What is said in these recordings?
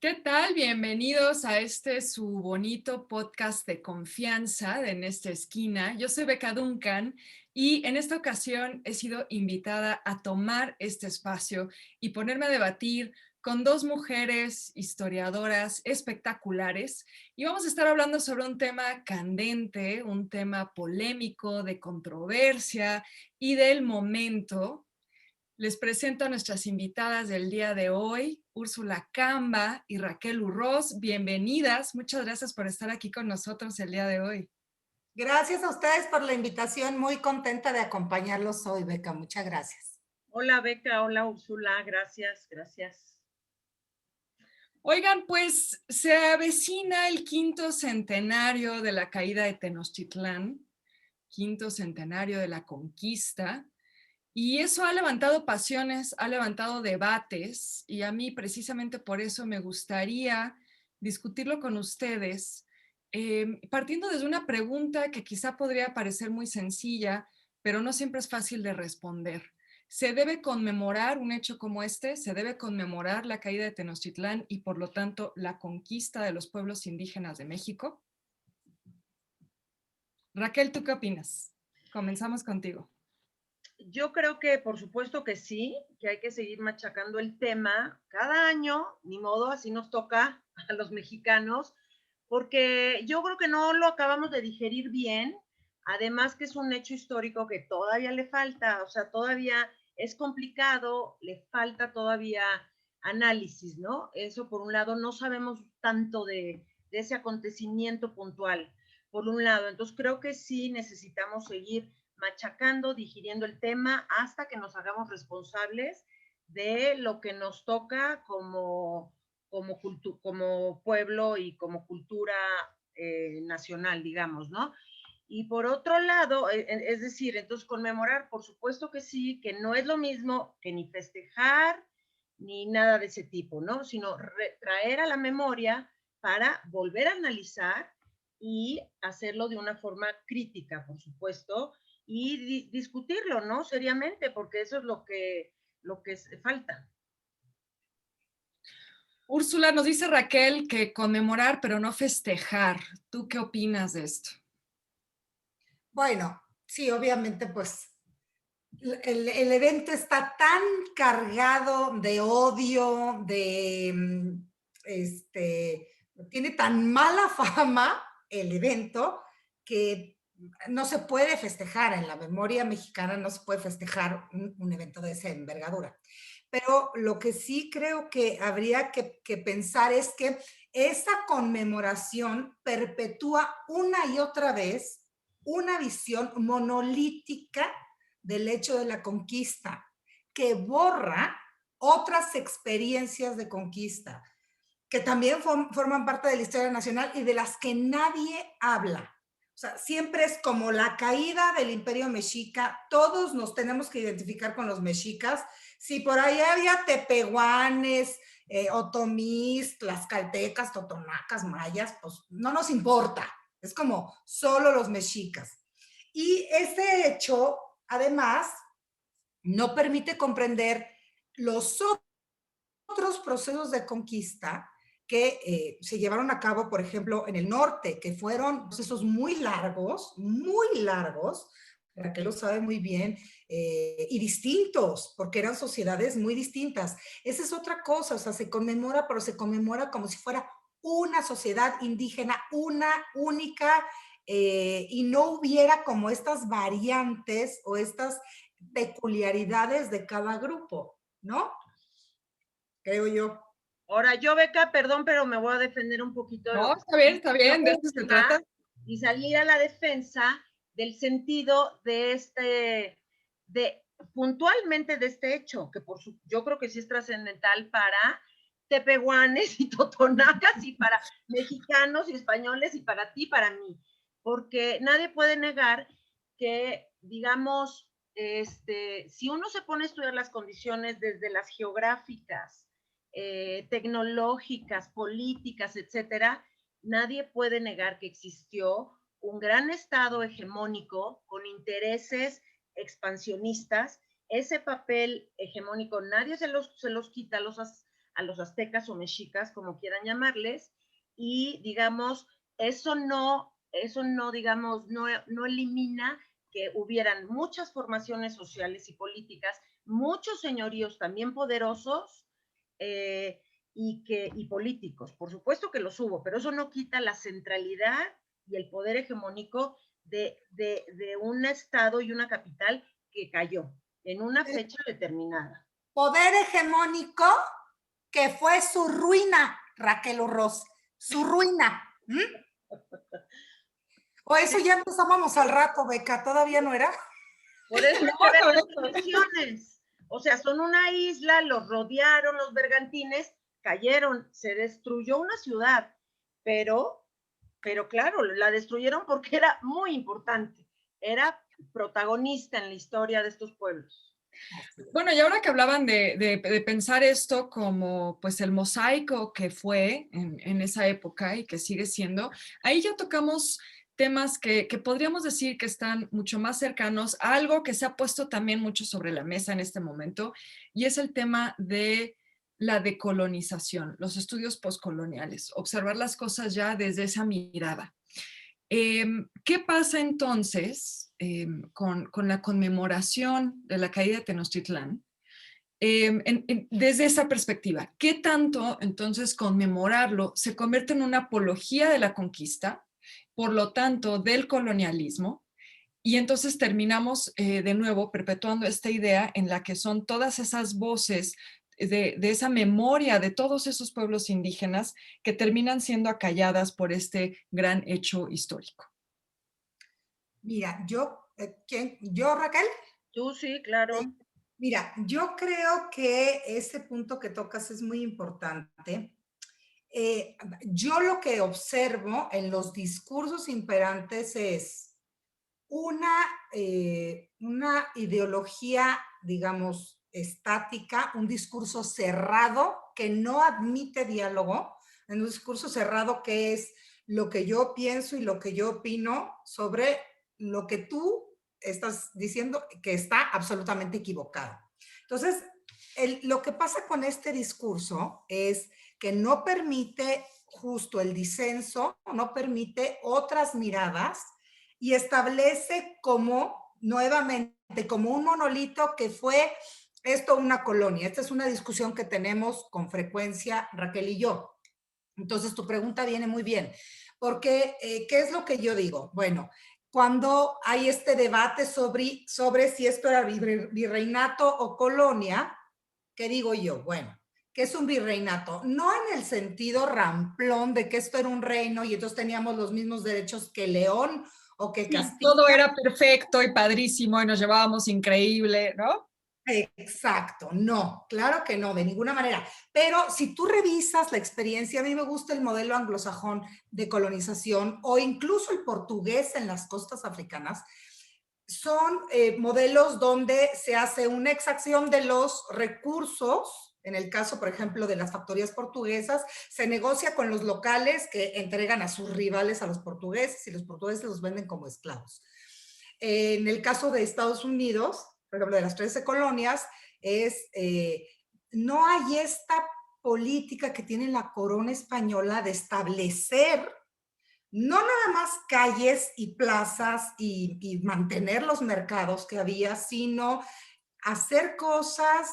¿Qué tal? Bienvenidos a este su bonito podcast de confianza de En esta esquina. Yo soy Beca Duncan y en esta ocasión he sido invitada a tomar este espacio y ponerme a debatir con dos mujeres historiadoras espectaculares y vamos a estar hablando sobre un tema candente, un tema polémico, de controversia y del momento. Les presento a nuestras invitadas del día de hoy, Úrsula Camba y Raquel Urroz. Bienvenidas. Muchas gracias por estar aquí con nosotros el día de hoy. Gracias a ustedes por la invitación. Muy contenta de acompañarlos hoy, Beca. Muchas gracias. Hola Beca, hola Úrsula, gracias, gracias. Oigan, pues se avecina el quinto centenario de la caída de Tenochtitlán, quinto centenario de la conquista, y eso ha levantado pasiones, ha levantado debates, y a mí precisamente por eso me gustaría discutirlo con ustedes, partiendo desde una pregunta que quizá podría parecer muy sencilla, pero no siempre es fácil de responder. ¿Se debe conmemorar un hecho como este? ¿Se debe conmemorar la caída de Tenochtitlán y por lo tanto la conquista de los pueblos indígenas de México? Raquel, ¿tú qué opinas? Comenzamos contigo. Yo creo que por supuesto que sí, que hay que seguir machacando el tema cada año, ni modo, así nos toca a los mexicanos, porque yo creo que no lo acabamos de digerir bien, además que es un hecho histórico que todavía le falta, o sea, todavía es complicado, le falta todavía análisis, ¿no? Eso por un lado, no sabemos tanto de ese acontecimiento puntual, por un lado, entonces creo que sí necesitamos seguir machacando, digiriendo el tema hasta que nos hagamos responsables de lo que nos toca como pueblo y como cultura nacional, digamos, ¿no? Y por otro lado, es decir, entonces conmemorar, por supuesto que sí, que no es lo mismo que ni festejar ni nada de ese tipo, ¿no? Sino traer a la memoria para volver a analizar y hacerlo de una forma crítica, por supuesto, y discutirlo, ¿no? Seriamente, porque eso es lo que falta. Úrsula, nos dice Raquel que conmemorar, pero no festejar. ¿Tú qué opinas de esto? Bueno, sí, obviamente, pues el evento está tan cargado de odio, este, tiene tan mala fama el evento que no se puede festejar en la memoria mexicana, no se puede festejar un evento de esa envergadura. Pero lo que sí creo que habría que pensar es que esa conmemoración perpetúa una y otra vez una visión monolítica del hecho de la conquista, que borra otras experiencias de conquista, que también forman parte de la historia nacional y de las que nadie habla. O sea, siempre es como la caída del imperio mexica, todos nos tenemos que identificar con los mexicas. Si por ahí había tepehuanes, otomís, tlaxcaltecas, totonacas, mayas, pues no nos importa, es como solo los mexicas. Y ese hecho, además, no permite comprender los otros procesos de conquista que se llevaron a cabo, por ejemplo, en el norte, que fueron procesos muy largos, Raquel lo sabe muy bien, y distintos, porque eran sociedades muy distintas. Esa es otra cosa, o sea, se conmemora, pero se conmemora como si fuera una sociedad indígena, una única, y no hubiera como estas variantes o estas peculiaridades de cada grupo, ¿no? Creo yo. Ahora, yo, Beca, perdón, pero me voy a defender un poquito de lo No, que está está diciendo bien, de esto se Úrsula trata. y salir a la defensa del sentido de puntualmente de este hecho, que yo creo que sí es trascendental para tepehuanes y totonacas y para mexicanos y españoles y para ti, para mí, porque nadie puede negar que, digamos, si uno se pone a estudiar las condiciones desde las geográficas, tecnológicas, políticas, etcétera, nadie puede negar que existió un gran estado hegemónico con intereses expansionistas. Ese papel hegemónico nadie se los quita a los aztecas o mexicas, como quieran llamarles, y digamos, digamos, no elimina que hubieran muchas formaciones sociales y políticas, muchos señoríos también poderosos, y políticos. Por supuesto que los hubo, pero eso no quita la centralidad y el poder hegemónico de un estado y una capital que cayó en una fecha determinada. Poder hegemónico que fue su ruina, Raquel Urroz, su ruina. O eso ya empezábamos al rato, Beca, ¿todavía no era? Por eso hay que ver las condiciones. O sea, son una isla, los rodearon los bergantines, cayeron, se destruyó una ciudad, pero claro, la destruyeron porque era muy importante, era protagonista en la historia de estos pueblos. Bueno, y ahora que hablaban de pensar esto como pues el mosaico que fue en esa época y que sigue siendo, ahí ya tocamos temas que podríamos decir que están mucho más cercanos a algo que se ha puesto también mucho sobre la mesa en este momento, y es el tema de la decolonización, los estudios postcoloniales, observar las cosas ya desde esa mirada. ¿Qué pasa entonces con la conmemoración de la caída de Tenochtitlán? Desde esa perspectiva, ¿qué tanto entonces conmemorarlo se convierte en una apología de la conquista, por lo tanto del colonialismo? Y entonces terminamos de nuevo perpetuando esta idea en la que son todas esas voces de esa memoria de todos esos pueblos indígenas que terminan siendo acalladas por este gran hecho histórico. Mira, ¿Yo, Raquel? Tú sí, claro. Mira, yo creo que ese punto que tocas es muy importante. Yo lo que observo en los discursos imperantes es una ideología, digamos, estática, un discurso cerrado que no admite diálogo, en un discurso cerrado que es lo que yo pienso y lo que yo opino sobre lo que tú estás diciendo que está absolutamente equivocado. Entonces, lo que pasa con este discurso es que no permite justo el disenso, no permite otras miradas, y establece nuevamente, como un monolito que fue esto una colonia. Esta es una discusión que tenemos con frecuencia Raquel y yo. Entonces, tu pregunta viene muy bien, porque ¿qué es lo que yo digo? Bueno, cuando hay este debate sobre si esto era virreinato o colonia, ¿qué digo yo? Bueno, ¿qué es un virreinato? No en el sentido ramplón de que esto era un reino y entonces teníamos los mismos derechos que León o que Castilla. Todo era perfecto y padrísimo y nos llevábamos increíble, ¿no? Exacto, no, claro que no, de ninguna manera. Pero si tú revisas la experiencia, a mí me gusta el modelo anglosajón de colonización o incluso el portugués en las costas africanas. Son modelos donde se hace una exacción de los recursos. En el caso, por ejemplo, de las factorías portuguesas, se negocia con los locales que entregan a sus rivales a los portugueses y los portugueses los venden como esclavos. En el caso de Estados Unidos, por ejemplo, de las 13 colonias, no hay esta política que tiene la corona española de establecer no nada más calles y plazas y mantener los mercados que había, sino hacer cosas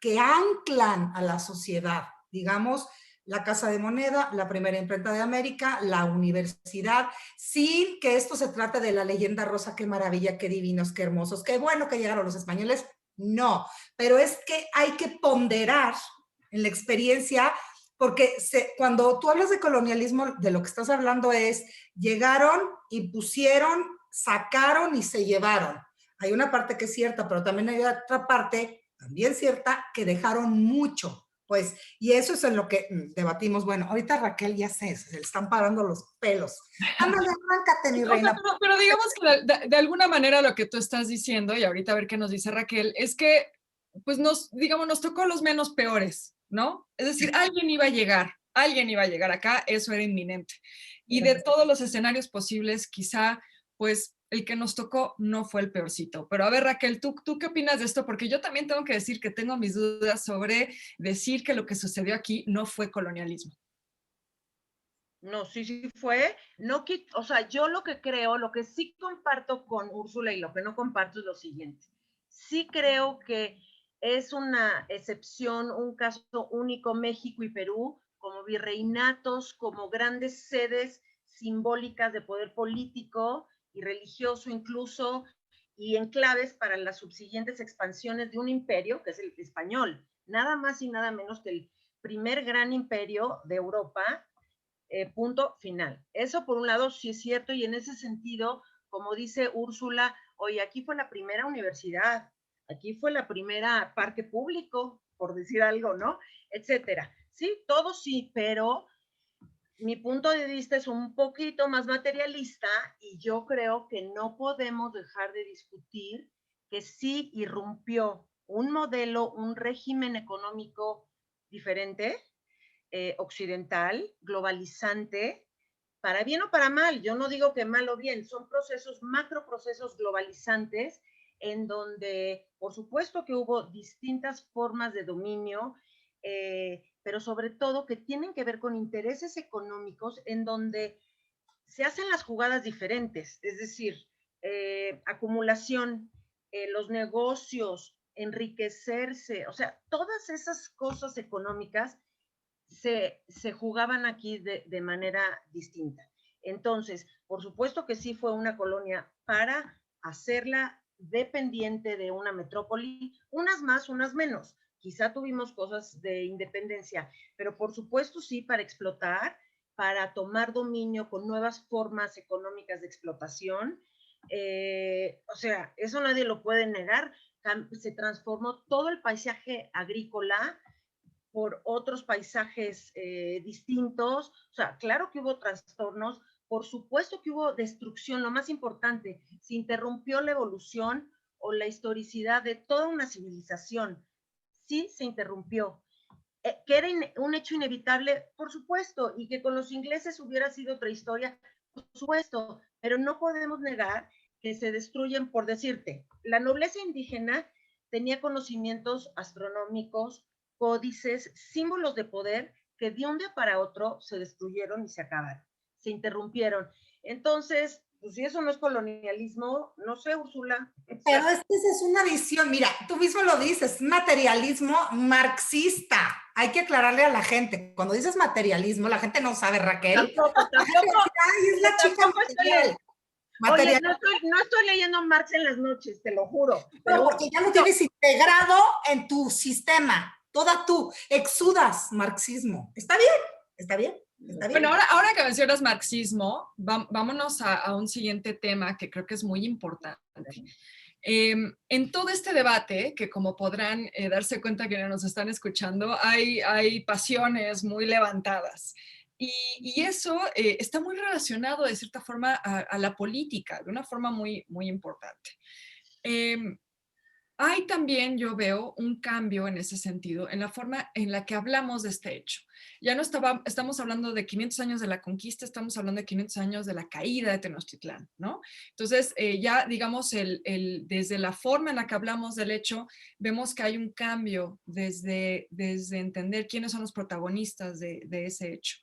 que anclan a la sociedad. Digamos, la Casa de Moneda, la primera imprenta de América, la universidad, sin que esto se trate de la leyenda rosa, qué maravilla, qué divinos, qué hermosos, qué bueno que llegaron los españoles. No, pero es que hay que ponderar en la experiencia, porque cuando tú hablas de colonialismo, de lo que estás hablando es, llegaron, impusieron, sacaron y se llevaron. Hay una parte que es cierta, pero también hay otra parte, también cierta, que dejaron mucho. Pues, y eso es en lo que debatimos. Bueno, ahorita Raquel ya sé, se le están parando los pelos. Ándale, arráncate, mi reina. Pero digamos que de alguna manera lo que tú estás diciendo, y ahorita a ver qué nos dice Raquel, es que pues nos tocó los menos peores, ¿no? Es decir, alguien iba a llegar acá, eso era inminente. Y de todos los escenarios posibles, quizá, pues el que nos tocó no fue el peorcito. Pero a ver, Raquel, ¿tú qué opinas de esto? Porque yo también tengo que decir que tengo mis dudas sobre decir que lo que sucedió aquí no fue colonialismo. No, sí fue. No, o sea, yo lo que creo, lo que sí comparto con Úrsula y lo que no comparto es lo siguiente. Sí creo que es una excepción, un caso único México y Perú como virreinatos, como grandes sedes simbólicas de poder político y religioso incluso, y enclaves para las subsiguientes expansiones de un imperio, que es el español, nada más y nada menos que el primer gran imperio de Europa, punto final. Eso por un lado sí es cierto, y en ese sentido, como dice Úrsula, oye, aquí fue la primera universidad, aquí fue la primera parque público, por decir algo, ¿no? Etcétera. Sí, todo sí, pero mi punto de vista es un poquito más materialista y yo creo que no podemos dejar de discutir que sí irrumpió un modelo, un régimen económico diferente, occidental, globalizante, para bien o para mal. Yo no digo que mal o bien, son procesos, macro procesos globalizantes en donde, por supuesto que hubo distintas formas de dominio, pero sobre todo que tienen que ver con intereses económicos en donde se hacen las jugadas diferentes, es decir, acumulación, los negocios, enriquecerse, o sea, todas esas cosas económicas se jugaban aquí de manera distinta. Entonces, por supuesto que sí fue una colonia para hacerla dependiente de una metrópoli, unas más, unas menos. Quizá tuvimos cosas de independencia, pero por supuesto sí para explotar, para tomar dominio con nuevas formas económicas de explotación. O sea, eso nadie lo puede negar. Se transformó todo el paisaje agrícola por otros paisajes distintos. O sea, claro que hubo trastornos, por supuesto que hubo destrucción, lo más importante, se interrumpió la evolución o la historicidad de toda una civilización. Sí, se interrumpió. Que era un hecho inevitable, por supuesto, y que con los ingleses hubiera sido otra historia, por supuesto, pero no podemos negar que se destruyen, por decirte, la nobleza indígena tenía conocimientos astronómicos, códices, símbolos de poder que de un día para otro se destruyeron y se acabaron, se interrumpieron. Entonces, pues si eso no es colonialismo, no sé, Úrsula. Pero es que esa es una visión, mira, tú mismo lo dices, materialismo marxista. Hay que aclararle a la gente. Cuando dices materialismo, la gente no sabe, Raquel. Tampoco. Ay, es la chica material. Oye, no estoy leyendo Marx en las noches, te lo juro. Pero porque ya lo tienes integrado en tu sistema. Toda tú exudas marxismo. Está bien, está bien. Está bien. Bueno, ahora que mencionas marxismo, vámonos a un siguiente tema que creo que es muy importante. En todo este debate, que como podrán darse cuenta quienes nos están escuchando, hay pasiones muy levantadas. Y eso está muy relacionado de cierta forma a la política, de una forma muy, muy importante. Hay también, yo veo, un cambio en ese sentido, en la forma en la que hablamos de este hecho. Ya no estamos hablando de 500 años de la conquista, estamos hablando de 500 años de la caída de Tenochtitlán, ¿no? Entonces, ya digamos, desde la forma en la que hablamos del hecho, vemos que hay un cambio desde entender quiénes son los protagonistas de ese hecho.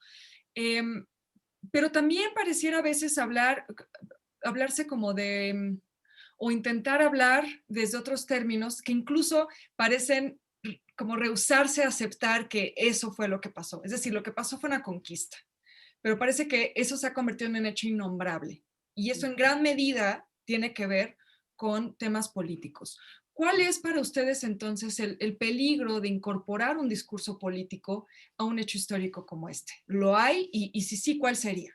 Pero también pareciera a veces hablarse como de o intentar hablar desde otros términos que incluso parecen como rehusarse a aceptar que eso fue lo que pasó. Es decir, lo que pasó fue una conquista, pero parece que eso se ha convertido en un hecho innombrable. Y eso en gran medida tiene que ver con temas políticos. ¿Cuál es para ustedes entonces el peligro de incorporar un discurso político a un hecho histórico como este? ¿Lo hay? Y si sí, ¿cuál sería?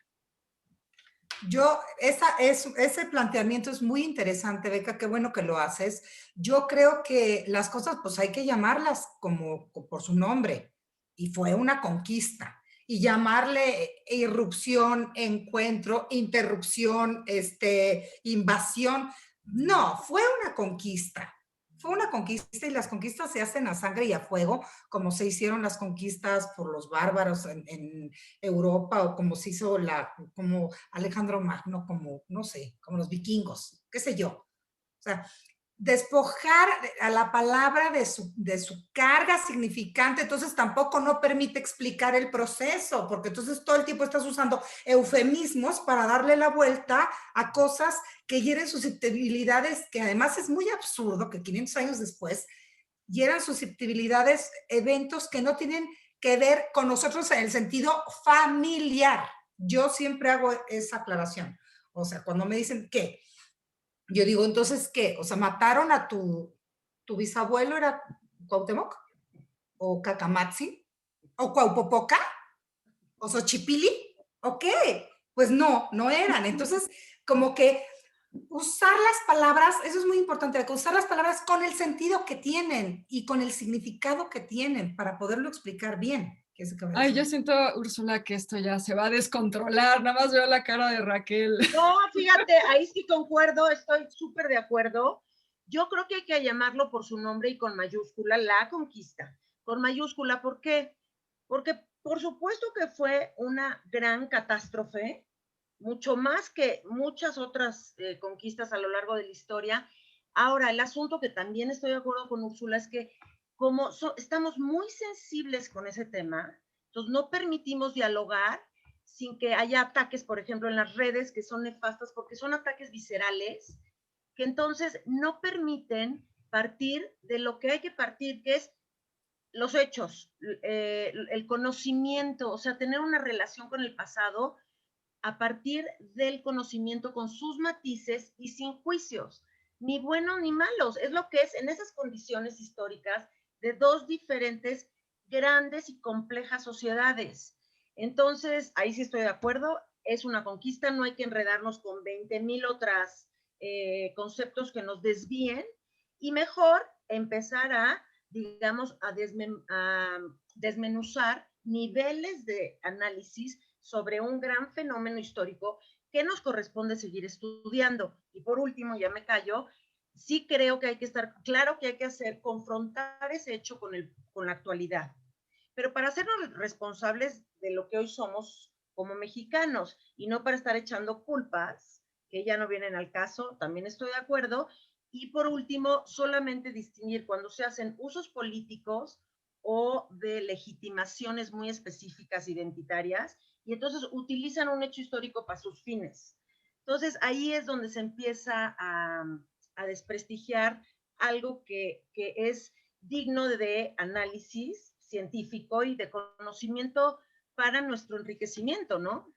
Ese planteamiento es muy interesante, Beca, qué bueno que lo haces. Yo creo que las cosas, pues hay que llamarlas como por su nombre, y fue una conquista. Y llamarle irrupción, encuentro, interrupción, invasión, no, fue una conquista. fue una conquista y las conquistas se hacen a sangre y a fuego, como se hicieron las conquistas por los bárbaros en Europa o como se hizo como Alejandro Magno, como, no sé, como los vikingos, qué sé yo. O sea, despojar a la palabra de su carga significante, entonces tampoco no permite explicar el proceso, porque entonces todo el tiempo estás usando eufemismos para darle la vuelta a cosas que hieren susceptibilidades, que además es muy absurdo que 500 años después hieran susceptibilidades, eventos que no tienen que ver con nosotros en el sentido familiar. Yo siempre hago esa aclaración. O sea, cuando me dicen que yo digo, entonces, ¿qué? O sea, mataron a tu bisabuelo, ¿era Cuauhtémoc? ¿O Cacamatzin? ¿O Cuaupopoca? ¿O Xochipili? ¿O qué? Pues no, no eran. Entonces, como que usar las palabras, eso es muy importante, usar las palabras con el sentido que tienen y con el significado que tienen para poderlo explicar bien. ¿Qué es Ay, yo siento, Úrsula, que esto ya se va a descontrolar. Nada más veo la cara de Raquel. No, fíjate, ahí sí concuerdo, estoy súper de acuerdo. Yo creo que hay que llamarlo por su nombre y con mayúscula, la conquista. Con mayúscula, ¿por qué? Porque por supuesto que fue una gran catástrofe, mucho más que muchas otras conquistas a lo largo de la historia. Ahora, el asunto que también estoy de acuerdo con Úrsula es que como estamos muy sensibles con ese tema, entonces no permitimos dialogar sin que haya ataques, por ejemplo, en las redes que son nefastas porque son ataques viscerales, que entonces no permiten partir de lo que hay que partir, que es los hechos, el conocimiento, o sea, tener una relación con el pasado a partir del conocimiento con sus matices y sin juicios, ni buenos ni malos. Es lo que es en esas condiciones históricas de dos diferentes grandes y complejas sociedades. Entonces, ahí sí estoy de acuerdo, es una conquista, no hay que enredarnos con 20,000 otras conceptos que nos desvíen y mejor empezar a, digamos, a desmenuzar niveles de análisis sobre un gran fenómeno histórico que nos corresponde seguir estudiando. Y por último, ya me callo, sí creo que hay que estar, claro que hay que hacer, confrontar ese hecho con la actualidad, pero para hacernos responsables de lo que hoy somos como mexicanos y no para estar echando culpas que ya no vienen al caso, también estoy de acuerdo. Y por último, solamente distinguir cuando se hacen usos políticos o de legitimaciones muy específicas identitarias y entonces utilizan un hecho histórico para sus fines. Entonces ahí es donde se empieza a desprestigiar algo que es digno de análisis científico y de conocimiento para nuestro enriquecimiento, ¿no?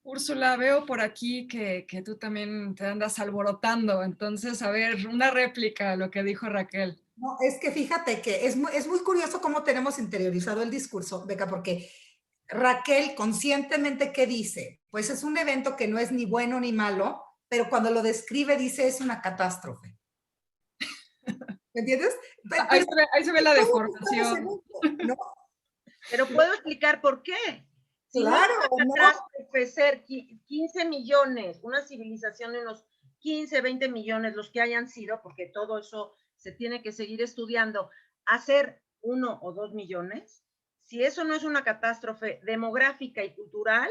Úrsula, veo por aquí que tú también te andas alborotando. Entonces, a ver, una réplica a lo que dijo Raquel. No, es que fíjate que es muy curioso cómo tenemos interiorizado el discurso, Beca, porque Raquel conscientemente, ¿qué dice? Pues es un evento que no es ni bueno ni malo, pero cuando lo describe dice es una catástrofe. ¿Me entiendes? Pero Ahí se ve la todos estamos en deformación. esto, ¿no? Pero puedo explicar por qué. Si no es Claro, una ¿no? catástrofe ser 15 millones, una civilización de unos 15, 20 millones, los que hayan sido, porque todo eso se tiene que seguir estudiando, hacer 1 o 2 millones, si eso no es una catástrofe demográfica y cultural,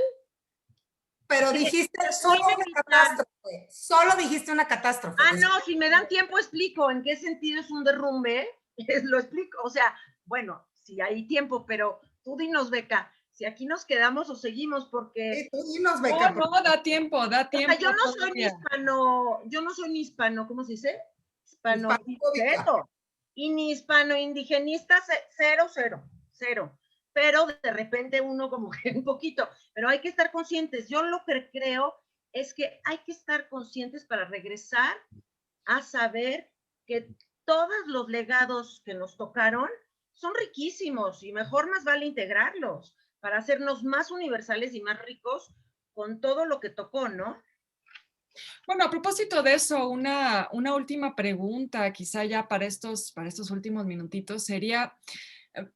Pero que dijiste nos solo puede una evitar. catástrofe, solo dijiste una catástrofe. Ah, no, si me dan tiempo explico en qué sentido es un derrumbe, lo explico. O sea, bueno, si hay tiempo, pero tú dinos, Beca, si aquí nos quedamos o seguimos, porque Tú dinos, No, Beca. no, da o sea, tiempo todavía. yo no soy ni hispano, ¿cómo se dice? Hispano, Hispanofóbica. cero. Y ni hispano indigenista, cero, cero, cero. Pero de repente uno como que un poquito, pero hay que estar conscientes. Yo lo que creo es que hay que estar conscientes para regresar a saber que todos los legados que nos tocaron son riquísimos y mejor más vale integrarlos para hacernos más universales y más ricos con todo lo que tocó, ¿no? Bueno, a propósito de eso, una última pregunta, quizá ya para estos últimos minutitos, sería, eh,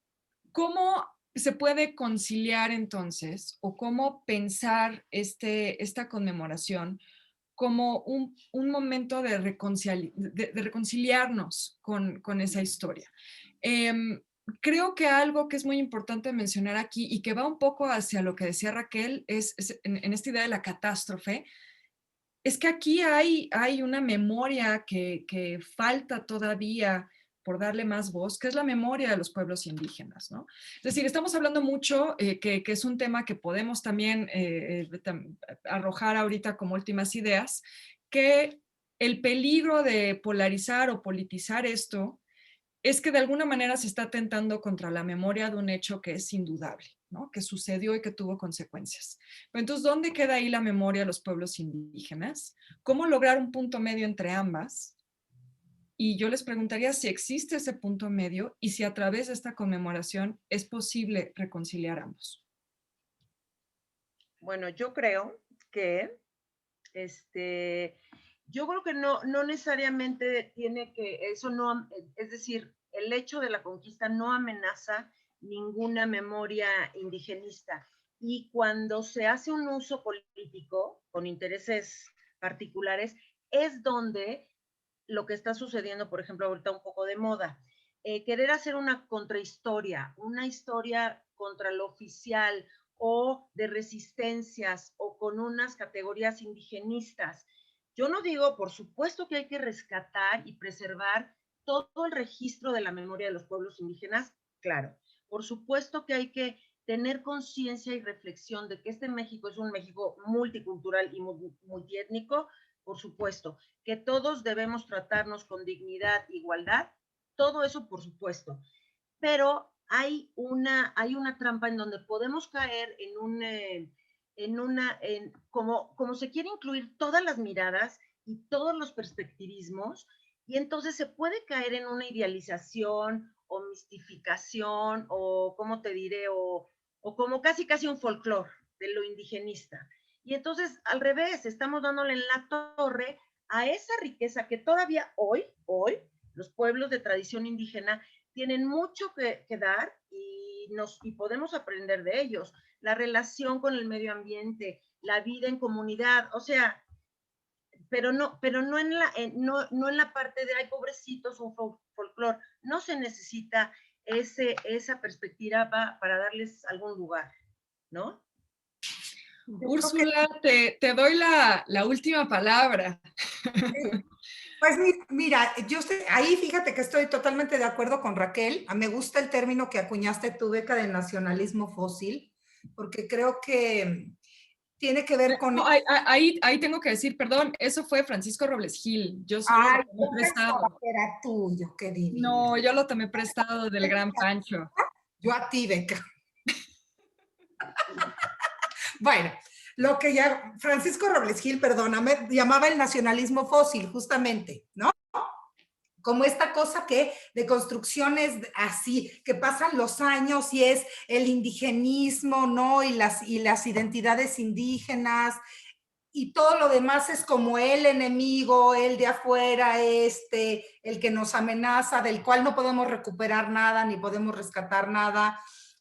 ¿cómo se puede conciliar entonces o cómo pensar esta conmemoración como un momento de reconciliarnos con esa historia. Creo que algo que es muy importante mencionar aquí y que va un poco hacia lo que decía Raquel es en esta idea de la catástrofe, es que aquí hay una memoria que falta todavía por darle más voz, que es la memoria de los pueblos indígenas, ¿no? Es decir, estamos hablando mucho, que es un tema que podemos también arrojar ahorita como últimas ideas, que el peligro de polarizar o politizar esto es que de alguna manera se está atentando contra la memoria de un hecho que es indudable, ¿no? Que sucedió y que tuvo consecuencias. Pero entonces, ¿dónde queda ahí la memoria de los pueblos indígenas? ¿Cómo lograr un punto medio entre ambas? Y yo les preguntaría si existe ese punto medio y si a través de esta conmemoración es posible reconciliar ambos. Bueno, yo creo que este, yo creo que no necesariamente tiene que, eso no, es decir, el hecho de la conquista no amenaza ninguna memoria indigenista. Y cuando se hace un uso político con intereses particulares, es donde lo que está sucediendo, por ejemplo, ahorita un poco de moda, querer hacer una contrahistoria, una historia contra lo oficial o de resistencias o con unas categorías indigenistas. Yo no digo, por supuesto que hay que rescatar y preservar todo el registro de la memoria de los pueblos indígenas, claro. Por supuesto que hay que tener conciencia y reflexión de que este México es un México multicultural y multiétnico, por supuesto, que todos debemos tratarnos con dignidad, igualdad, todo eso por supuesto, pero hay una trampa en donde podemos caer como se quiere incluir todas las miradas y todos los perspectivismos, y entonces se puede caer en una idealización o mistificación o, ¿cómo te diré? O como casi un folclore de lo indigenista. Y entonces, al revés, estamos dándole en la torre a esa riqueza que todavía hoy, los pueblos de tradición indígena tienen mucho que dar y podemos aprender de ellos. La relación con el medio ambiente, la vida en comunidad, o sea, pero no no en la parte de, ay, pobrecitos, un folclore. No se necesita esa perspectiva para darles algún lugar, ¿no? Úrsula, te doy la última palabra. Pues mira, ahí fíjate que estoy totalmente de acuerdo con Raquel. Me gusta el término que acuñaste tú, Beca, de nacionalismo fósil, porque creo que tiene que ver con... No, ahí tengo que decir, perdón, eso fue Francisco Robles Gil. Yo solo Ay, lo tomé yo pensaba prestado. que era tuyo, qué divino. No, yo lo tomé prestado del gran Pancho. Yo a ti, Beca. Bueno, lo que ya Francisco Robles Gil, perdóname, llamaba el nacionalismo fósil, justamente, ¿no? Como esta cosa que de construcciones así, que pasan los años y es el indigenismo, ¿no? Y las identidades indígenas, y todo lo demás es como el enemigo, el de afuera, el que nos amenaza, del cual no podemos recuperar nada, ni podemos rescatar nada.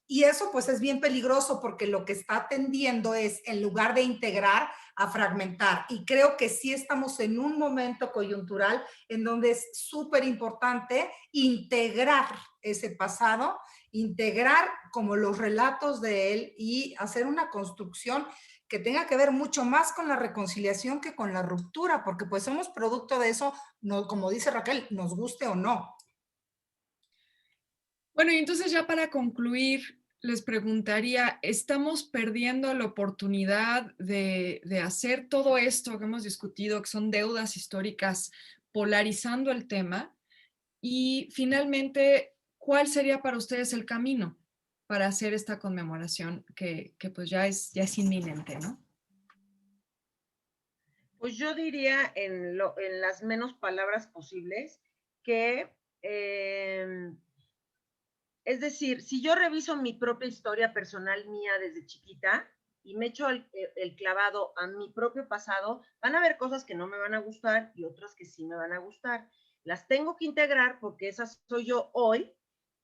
Y eso pues es bien peligroso porque lo que está tendiendo es, en lugar de integrar, a fragmentar. Y creo que sí estamos en un momento coyuntural en donde es súper importante integrar ese pasado, integrar como los relatos de él y hacer una construcción que tenga que ver mucho más con la reconciliación que con la ruptura, porque pues somos producto de eso, no, como dice Raquel, nos guste o no. Bueno, y entonces ya para concluir, les preguntaría, ¿estamos perdiendo la oportunidad de hacer todo esto que hemos discutido, que son deudas históricas, polarizando el tema? Y finalmente, ¿cuál sería para ustedes el camino para hacer esta conmemoración que pues ya es inminente, ¿no? Pues yo diría en las menos palabras posibles que, es decir, si yo reviso mi propia historia personal mía desde chiquita y me echo el clavado a mi propio pasado, van a haber cosas que no me van a gustar y otras que sí me van a gustar. Las tengo que integrar porque esa soy yo hoy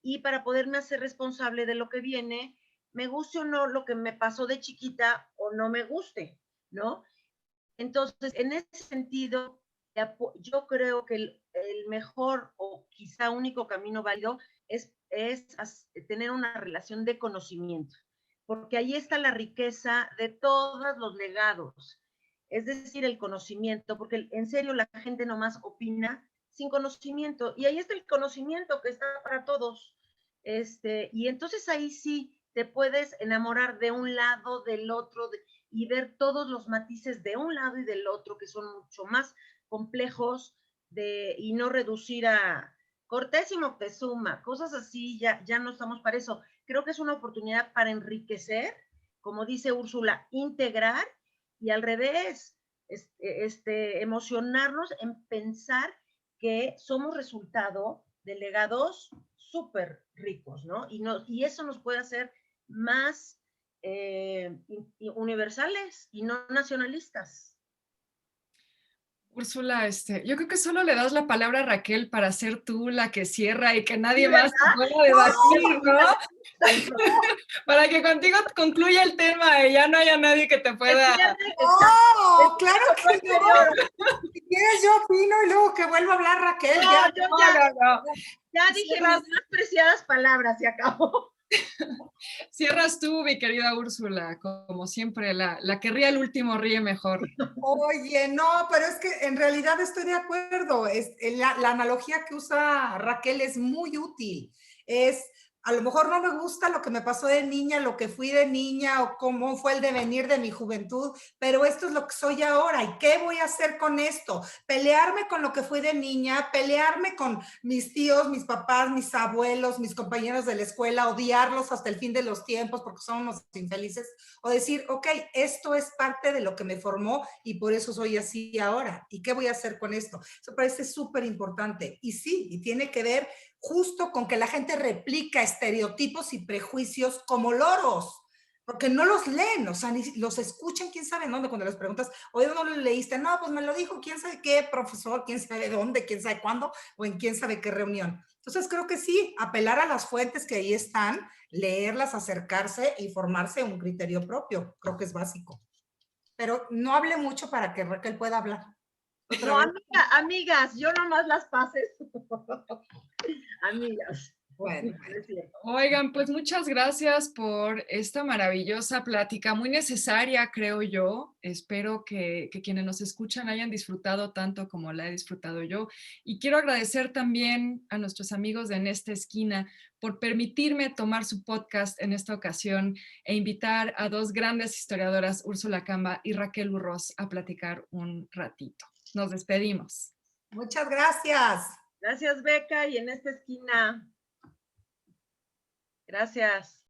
y para poderme hacer responsable de lo que viene, me guste o no lo que me pasó de chiquita o no me guste, ¿no? Entonces, en ese sentido, yo creo que el mejor o quizá único camino válido es tener una relación de conocimiento, porque ahí está la riqueza de todos los legados, es decir, el conocimiento, porque en serio la gente nomás opina sin conocimiento, y ahí está el conocimiento que está para todos. Y entonces ahí sí te puedes enamorar de un lado, del otro, y ver todos los matices de un lado y del otro, que son mucho más complejos, y no reducir a Cortés y Moctezuma, cosas así, ya no estamos para eso. Creo que es una oportunidad para enriquecer, como dice Úrsula, integrar, y al revés, emocionarnos en pensar que somos resultado de legados súper ricos, ¿no? Y eso nos puede hacer más universales y no nacionalistas. Úrsula, yo creo que solo le das la palabra a Raquel para ser tú la que cierra y que nadie Sí, más ¿verdad? pueda debatir, ¿no? No. Para que contigo concluya el tema y ya no haya nadie que te pueda... ¡Oh! ¡Claro que no! Si quieres yo opino y luego que vuelva a hablar Raquel. No, Ya, yo No. ya dije mis más preciadas palabras y acabó. Cierras tú, mi querida Úrsula, como siempre, la que ríe el último ríe mejor. Oye, no, pero es que en realidad estoy de acuerdo. La analogía que usa Raquel es muy útil. A lo mejor no me gusta lo que me pasó de niña, lo que fui de niña o cómo fue el devenir de mi juventud, pero esto es lo que soy ahora. ¿Y qué voy a hacer con esto? Pelearme con lo que fui de niña, pelearme con mis tíos, mis papás, mis abuelos, mis compañeros de la escuela, odiarlos hasta el fin de los tiempos porque son unos infelices, o decir, ok, esto es parte de lo que me formó y por eso soy así ahora. ¿Y qué voy a hacer con esto? Eso parece súper importante. Y sí, y tiene que ver justo con que la gente replica estereotipos y prejuicios como loros, porque no los leen, o sea, ni los escuchan, quién sabe dónde, cuando les preguntas, oye, ¿no lo leíste? No, pues me lo dijo quién sabe qué profesor, quién sabe dónde, quién sabe cuándo, o en quién sabe qué reunión. Entonces creo que sí, apelar a las fuentes que ahí están, leerlas, acercarse y formarse un criterio propio, creo que es básico. Pero no hable mucho para que Raquel pueda hablar. No, amigas, yo nomás las pases. Amigas. Bueno. Oigan, pues muchas gracias por esta maravillosa plática, muy necesaria, creo yo. Espero que quienes nos escuchan hayan disfrutado tanto como la he disfrutado yo. Y quiero agradecer también a nuestros amigos de En esta esquina por permitirme tomar su podcast en esta ocasión e invitar a dos grandes historiadoras, Úrsula Camba y Raquel Urroz, a platicar un ratito. Nos despedimos. Muchas gracias. Gracias, Beca, y En esta esquina. Gracias.